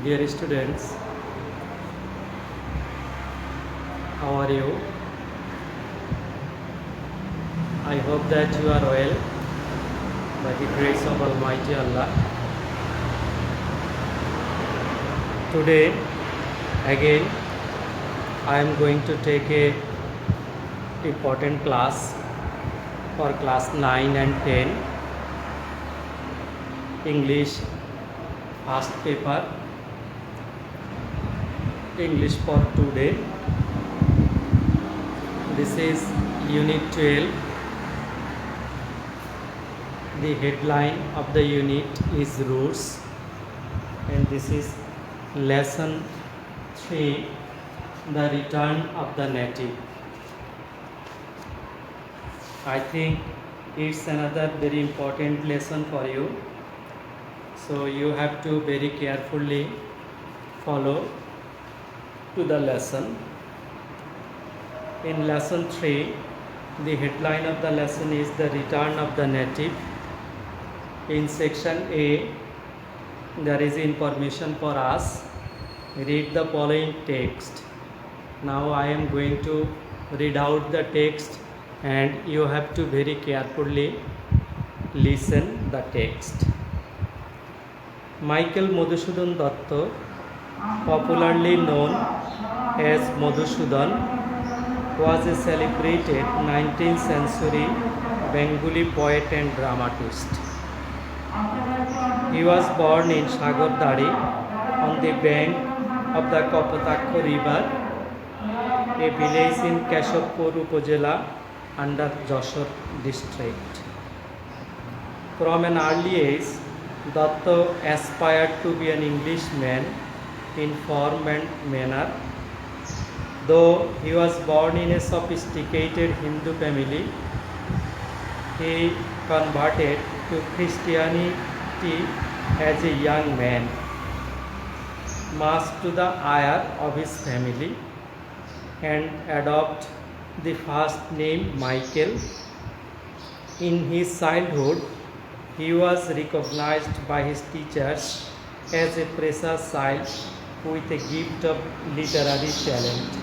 Dear students, how are you? I hope that you are well by the grace of Almighty Allah. Today, again, I am going to take a important class for class 9 and 10, English first paper, English for today. This is Unit 12. The headline of the unit is Roots, and this is Lesson 3, The Return of the Native. I think it's another very important lesson for you, so you have to very carefully follow to the lesson. In lesson 3, the headline of the lesson is The Return of the Native. In section A, there is information for us. Read the following text. Now I am going to read out the text and you have to very carefully listen the text. Michael Madhusudan Datta, popularly known as Madhusudan, was a celebrated 19th century Bengali poet and dramatist. He was born in Sagardari on the bank of the Kapotakko river, a village in Keshopur Upazila under Jashore district. From an early age, Datta aspired to be an Englishman in form and manner. Though he was born in a sophisticated Hindu family, he converted to Christianity as a young man, much to the ire of his family, and adopted the first name Michael. In his childhood, he was recognized by his teachers as a precious child with a gift of literary talent.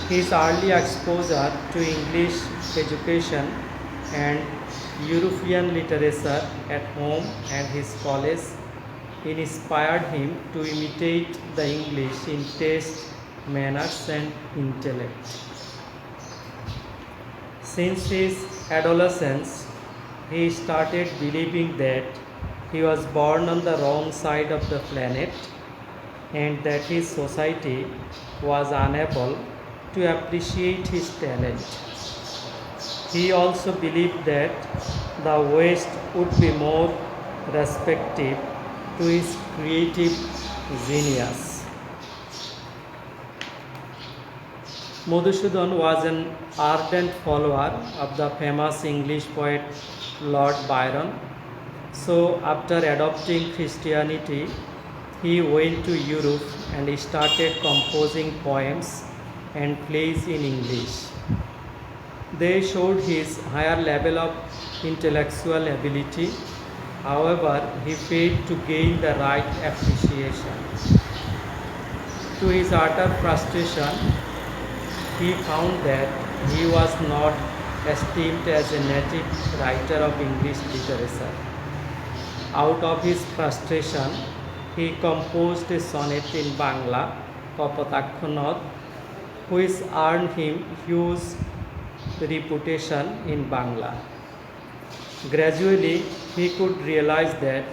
His early exposure to English education and European literature at home and his college inspired him to imitate the English in taste, manners, and intellect. Since his adolescence, he started believing that he was born on the wrong side of the planet and that his society was unable to appreciate his talent. He also believed that the West would be more receptive to his creative genius. Madhusudan was an ardent follower of the famous English poet Lord Byron. So, after adopting Christianity, he went to Europe and started composing poems and plays in English. They showed his higher level of intellectual ability. However, he failed to gain the right appreciation. To his utter frustration, he found that he was not esteemed as a native writer of English literature. Out of his frustration, he composed a sonnet in Bangla, Kapotakko Nod, which earned him huge reputation in Bangla. Gradually, he could realize that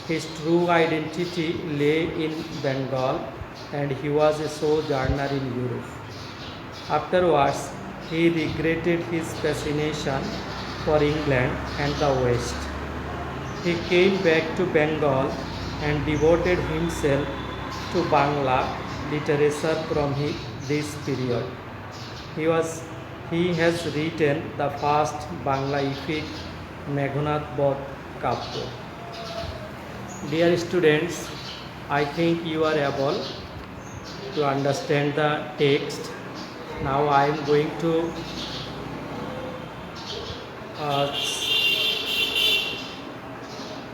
his true identity lay in Bengal and he was a sojourner in Europe. Afterwards, he regretted his fascination for England and the West. He came back to Bengal and devoted himself to Bangla literature from this period. He has written the first Bangla epic, Meghonath Bodh Kappo. Dear students, I think you are able to understand the text. Now I am going to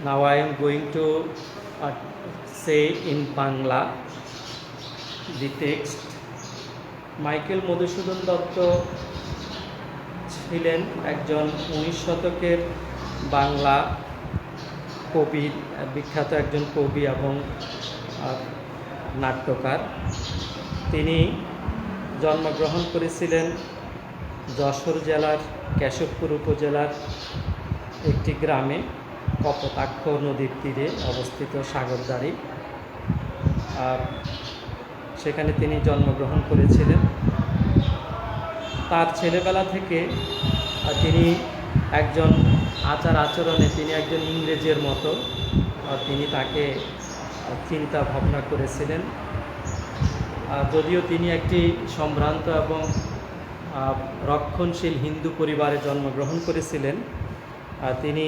Now I am going to say in Bangla the text. Michael Madhusudan Dutta ছিলেন একজন 19 শতকের বাংলা কবি, বিখ্যাত একজন কবি এবং নাট্যকার। তিনি জন্মগ্রহণ করেছিলেন যশোর জেলার কেশবপুর উপজেলার একটি গ্রামে, কপোতাক্ষ নদীর তীরে অবস্থিত সাগরদাড়ি। আর সেখানে তিনি জন্মগ্রহণ করেছিলেন। তার ছেলেবেলা থেকে তিনি একজন আচার আচরণে তিনি একজন ইংরেজের মতো তিনি তাকে চিন্তা ভাবনা করেছিলেন। যদিও তিনি একটি সম্ভ্রান্ত এবং রক্ষণশীল হিন্দু পরিবারে জন্মগ্রহণ করেছিলেন, তিনি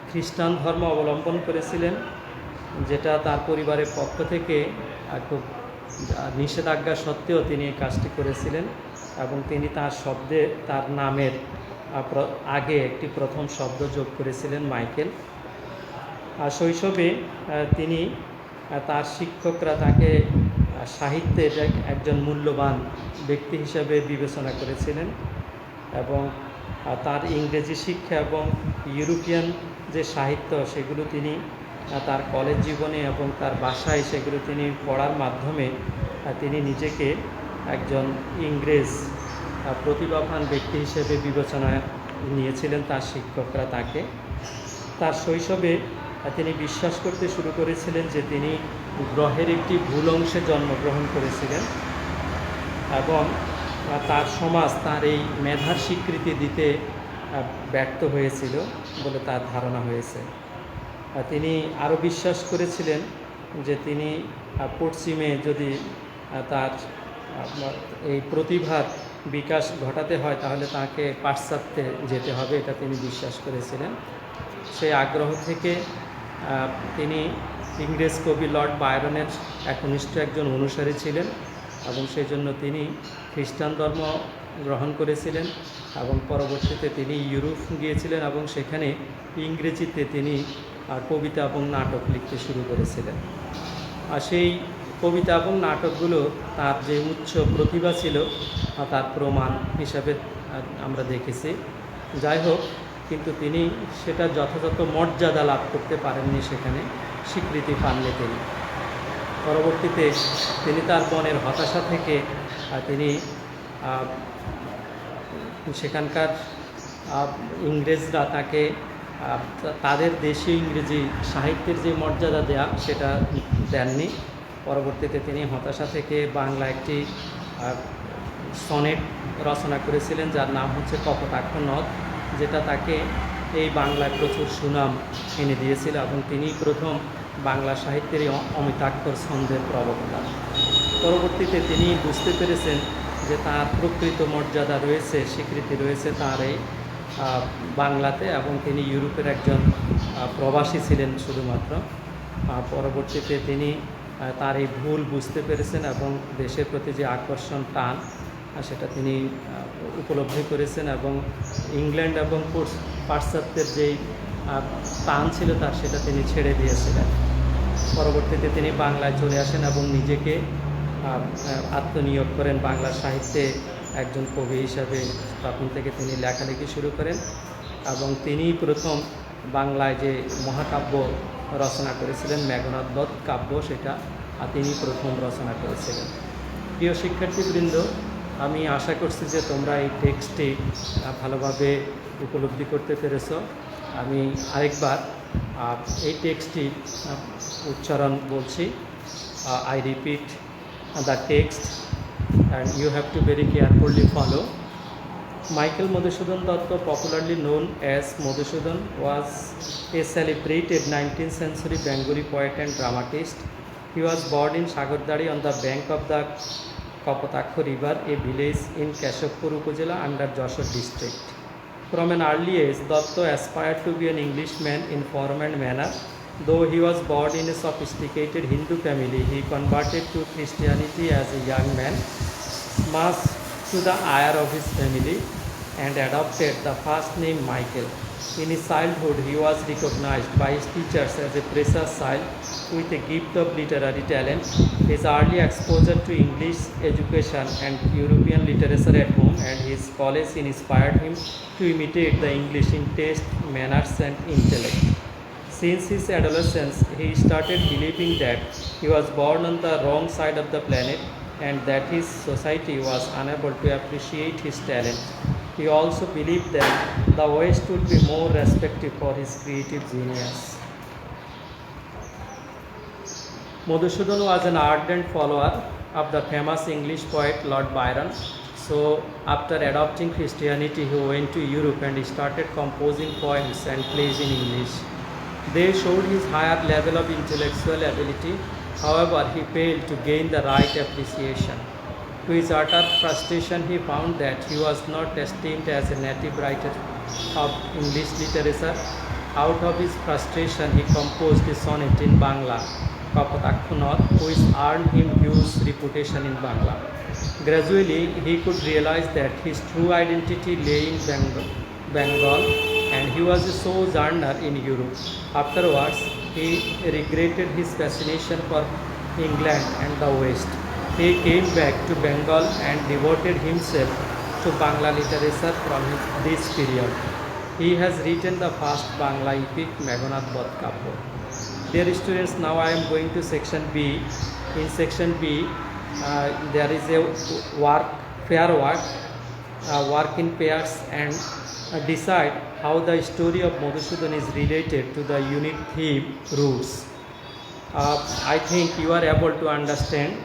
খ্রিস্টান ধর্ম অবলম্বন করেছিলেন, যেটা তার পরিবারের পক্ষ থেকে খুব নিষেধাজ্ঞা সত্ত্বেও তিনি এই কাজটি করেছিলেন। এবং তিনি তার শব্দে, তার নামের আগে একটি প্রথম শব্দ যোগ করেছিলেন, মাইকেল। শৈশবে তিনি, তার শিক্ষকরা তাকে সাহিত্যের একজন মূল্যবান ব্যক্তি হিসাবে বিবেচনা করেছিলেন এবং তার ইংরেজি শিক্ষা এবং ইউরোপিয়ান যে সাহিত্য সেগুলো তিনি তার কলেজ জীবনে এবং তার বাসায় সেগুলো তিনি পড়ার মাধ্যমে তিনি নিজেকে একজন ইংরেজ প্রতিভাবান ব্যক্তি হিসেবে বিবেচনায় নিয়েছিলেন তার শিক্ষকরা তাকে। তার শৈশবে তিনি বিশ্বাস করতে শুরু করেছিলেন যে তিনি গ্রহের একটি ভুল অংশে জন্মগ্রহণ করেছিলেন এবং তার সমাজ তার এই মেধার স্বীকৃতি দিতে ব্যর্থ হয়েছিল বলে তার ধারণা হয়েছে। তিনি আরও বিশ্বাস করেছিলেন যে তিনি পশ্চিমে যদি তার এই প্রতিভার বিকাশ ঘটাতে হয় তাহলে তাকে পাশ্চাত্যে যেতে হবে, এটা তিনি বিশ্বাস করেছিলেন। সেই আগ্রহ থেকে তিনি ইংরেজ কবি লর্ড বায়রনের একনিষ্ঠ একজন অনুসারী ছিলেন এবং সেই জন্য তিনি খ্রিস্টান ধর্ম গ্রহণ করেছিলেন এবং পরবর্তীতে তিনি ইউরোপ গিয়েছিলেন এবং সেখানে ইংরেজিতে তিনি কবিতা এবং নাটক লিখতে শুরু করেছিলেন। আর সেই কবিতা এবং নাটকগুলো তার যে উচ্চ প্রতিভা ছিল তার প্রমাণ হিসাবে আমরা দেখেছি। যাই হোক, কিন্তু তিনি সেটা যথাযথ মর্যাদা লাভ করতে পারেননি, সেখানে স্বীকৃতি পাননি তিনি। পরবর্তীতে তিনি তার মনের হতাশা থেকে তিনি সেখানকার ইংরেজরা তাকে তাদের দেশীয় ইংরেজি সাহিত্যের যে মর্যাদা দেয়া সেটা দেননি। পরবর্তীতে তিনি হতাশা থেকে বাংলা একটি সনেট রচনা করেছিলেন যার নাম হচ্ছে কপোতাক্ষ নদ, যেটা তাকে এই বাংলায় প্রচুর সুনাম এনে দিয়েছিল এবং তিনি প্রথম বাংলা সাহিত্যের অমিতাক্ষর ছন্দের প্রবক্তা। পরবর্তীতে তিনি বুঝতে পেরেছেন যে তার প্রকৃত মর্যাদা রয়েছে, স্বীকৃতি রয়েছে তার এই বাংলাতে, এবং তিনি ইউরোপের একজন প্রবাসী ছিলেন শুধুমাত্র। পরবর্তীতে তিনি তার এই ভুল বুঝতে পেরেছেন এবং দেশের প্রতি যে আকর্ষণ, টান, সেটা তিনি উপলব্ধি করেছেন এবং ইংল্যান্ড এবং পাশ্চাত্যের যেই টান ছিল তার, সেটা তিনি ছেড়ে দিয়েছিলেন। পরবর্তীতে তিনি বাংলায় চলে আসেন এবং নিজেকে আত্মনিয়োগ করেন বাংলা সাহিত্যে একজন কবি হিসাবে। তখন থেকে তিনি লেখালেখি শুরু করেন এবং তিনি প্রথম বাংলায় যে মহাকাব্য রচনা করেছিলেন, মেঘনাদ বধ কাব্য, সেটা তিনি প্রথম রচনা করেছিলেন। প্রিয় শিক্ষার্থীবৃন্দ, আমি আশা করছি যে তোমরা এই টেক্সটটি ভালোভাবে উপলব্ধি করতে পেরেছ। আমি আরেকবার এই টেক্সটটি উচ্চারণ বলছি। I repeat the text and you have to very carefully follow. Michael Madhusudan Datta, popularly known as Madhusudan, was a celebrated 19th century Bengali poet and dramatist. He was born in Sagardari on the bank of the Kapotakho River, a village in Keshapur Upazila under Joshua district. From an early age, Datta aspired to be an Englishman in form and manner. Though he was born in a sophisticated Hindu family, he converted to Christianity as a young man, much to the ire of his family, and adopted the first name Michael. In his childhood, he was recognized by his teachers as a precious child with a gift of literary talent. His early exposure to English education and European literature at home and his college inspired him to imitate the English in taste, manners, and intellect. Since his adolescence, he started believing that he was born on the wrong side of the planet and that his society was unable to appreciate his talent. He also believed that the West would be more respected for his creative genius. Madhusudan was an ardent follower of the famous English poet Lord Byron. So, after adopting Christianity, he went to Europe and started composing poems and plays in English. They showed his higher level of intellectual ability. However, he failed to gain the right appreciation. To his utter frustration, he found that he was not esteemed as a native writer of English literature. Out of his frustration, he composed a sonnet in Bangla, Kapotakkhunot, which earned him huge reputation in Bangla. Gradually, he could realize that his true identity lay in Bengal, and he was a sojourner in Europe. Afterwards, he regretted his fascination for England and the West. He came back to Bengal and devoted himself to Bangla literature from this period. He has written the first Bangla epic, Meghanad Bodh Kabya. Dear students, now I am going to section B. In section B, there is a work in pairs and decide how the story of Madhusudan is related to the unit theme roots. I think you are able to understand.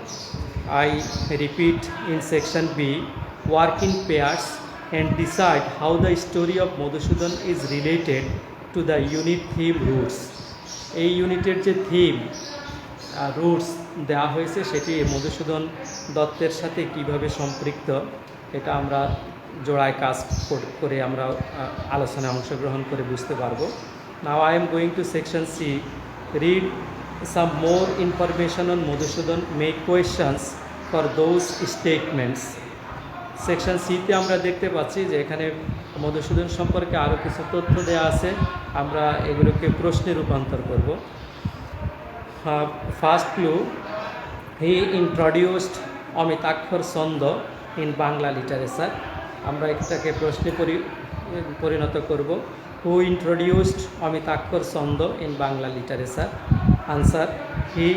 I repeat in section B, work in pairs and decide how the story of Madhusudan is related to the unit theme roots. এই ইউনিটের যে theme roots দেওয়া হয়েছে সেটি মধুসূদন দত্তের সাথে কিভাবে সম্পৃক্ত এটা আমরা জোড়ায় কাজ করে আমরা আলোচনায় অংশগ্রহণ করে বুঝতে পারবো। Now I am going to section C, read some more information on Madhusudan, make questions for those statements. Section সিতে আমরা দেখতে পাচ্ছি যে এখানে মধুসূদন সম্পর্কে আরও কিছু তথ্য দেওয়া আছে, আমরা এগুলোকে প্রশ্নে রূপান্তর করব। ফার্স্ট ক্লু, হি ইন্ট্রোডিউসড অমিতাক্ষর ছন্দ ইন বাংলা লিটারেচার। আমরা এটাকে প্রশ্নে পরিণত করব। হু ইন্ট্রোডিউসড অমিতাক্ষর ছন্দ in Bangla literature? Answer, he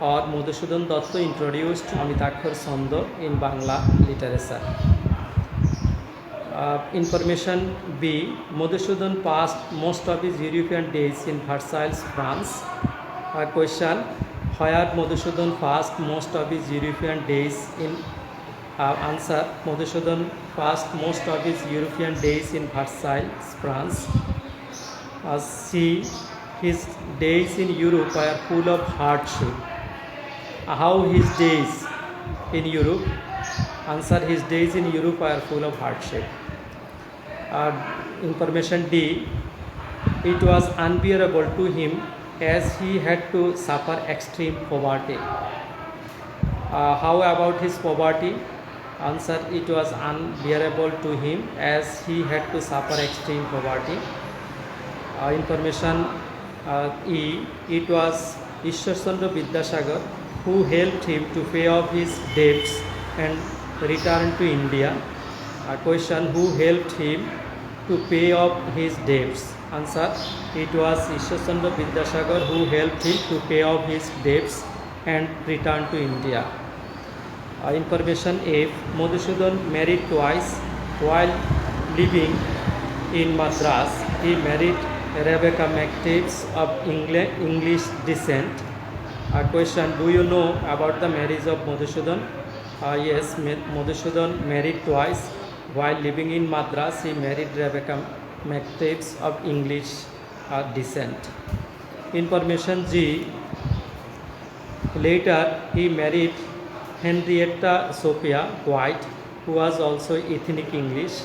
or Madhusudan Datta introduced Amitakhar Chanda in Bangla literature. Information B, Madhusudan passed most of his European days in Versailles, France. Question, where Madhusudan passed most of his European days in answer, Madhusudan passed most of his European days in Versailles, France. C, his days in Europe were full of hardship. How his days in Europe? Answer, his days in Europe were full of hardship. Information D, it was unbearable to him as he had to suffer extreme poverty. How about his poverty? Answer, it was unbearable to him as he had to suffer extreme poverty. Information E, it was Ishwar Chandra Vidyasagar who helped him to pay off his debts and return to India. Question, who helped him to pay off his debts? Answer, it was Ishwar Chandra Vidyasagar who helped him to pay off his debts and return to India. Information F, Madhusudan married twice while living in Madras. He married Rebecca McTavish of English descent. Question, do you know about the marriage of Madhusudan? Yes, Madhusudan married twice. While living in Madras, he married Rebecca McTavish of English descent. Information G, later he married Henrietta Sophia White, who was also ethnic English.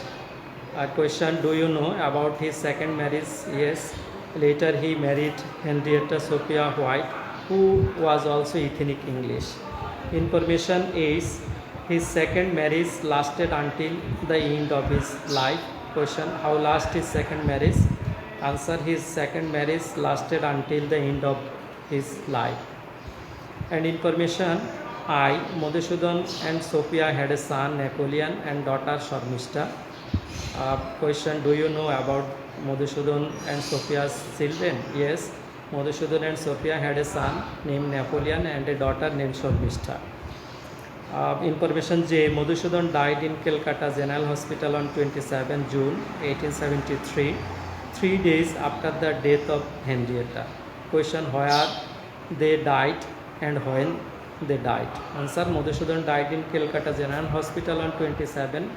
Question, do you know about his second marriage? Yes, later he married Henrietta Sophia White, who was also ethnic English. Information is, his second marriage lasted until the end of his life. Question, how last his second marriage? Answer: his second marriage lasted until the end of his life. And information: I. Madhusudan and Sophia had a son Napoleon and daughter Sharmishta. Question: do you know about Madhusudan and Sophia's children? Yes, Madhusudan and Sophia had a son named Napoleon and a daughter named Sharmishta. Information: J. Madhusudan died in Calcutta General Hospital on 27 June 1873, 3 days after the death of Henrietta. Question: where they died and when they died? Answer: Madhusudan died in Calcutta General Hospital on 27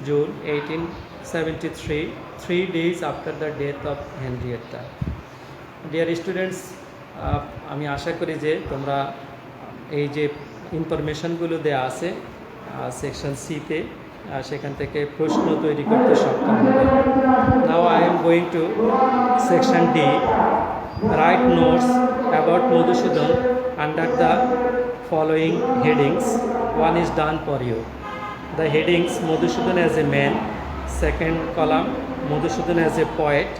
June 1873, 3 days after the death of Henrietta. Dear students, আমি আশা করি যে তোমরা এই যে ইনফরমেশনগুলো দেওয়া আছে section সিতে সেখান থেকে প্রশ্ন তৈরি করতে সক্ষম হবে। Now I am going to section D. Write notes about Madhusudan under the following headings. One is done for you. The headings: Madhusudan as a man. Second column: Madhusudan as a poet.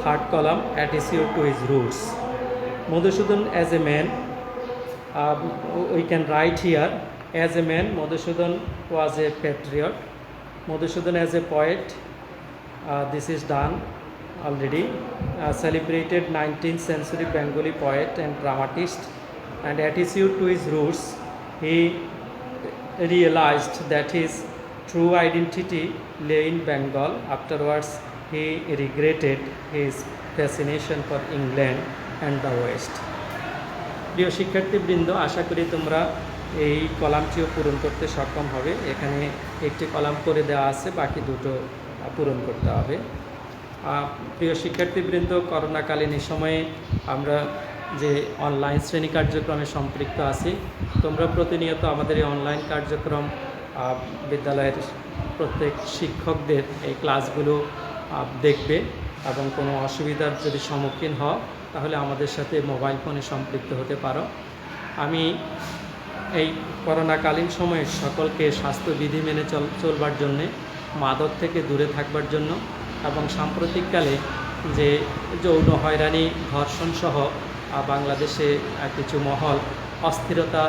Third column: attitude to his roots. Madhusudan as a man, we can write here: as a man, Madhusudan was a patriot. Madhusudan as a poet, this is done already. Celebrated 19th century Bengali poet and dramatist. And attitude to his roots: he realized that his true identity lay in Bengal. Afterwards, he regretted his fascination for England and the West. প্রিয় শিক্ষার্থীবৃন্দ, আশা করি তোমরা এই কলামটিও পূরণ করতে সক্ষম হবে। এখানে একটি কলাম করে দেওয়া আছে, বাকি দুটো পূরণ করতে হবে। প্রিয় শিক্ষার্থীবৃন্দ, করোনাকালীন এই সময়ে আমরা যে অনলাইন শ্রেণী কার্যক্রমে সম্পৃক্ত আছি, তোমরা প্রতিনিয়ত আমাদের এই অনলাইন কার্যক্রম বিদ্যালয়ের প্রত্যেক শিক্ষকদের এই ক্লাসগুলো দেখবে এবং কোনো অসুবিধার যদি সম্মুখীন হও তাহলে আমাদের সাথে মোবাইল ফোনে সম্পৃক্ত হতে পারো। আমি এই করোনাকালীন সময়ে সকলকে স্বাস্থ্যবিধি মেনে চলবার জন্যে, মাদক থেকে দূরে থাকবার জন্য এবং সাম্প্রতিককালে যে যৌন হয়রানি, ধর্ষণ সহ বাংলাদেশে কিছু মহল অস্থিরতা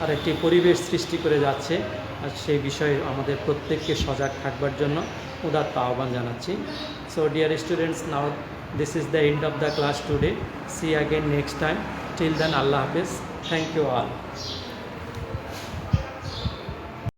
আর একটি পরিবেশ সৃষ্টি করে যাচ্ছে, আর সেই বিষয়ে আমাদের প্রত্যেককে সজাগ থাকবার জন্য উদাত্ত আহ্বান জানাচ্ছি। So dear students, now this is the end of the class today. See again next time. Till then, আল্লাহ হাফেজ। Thank you all.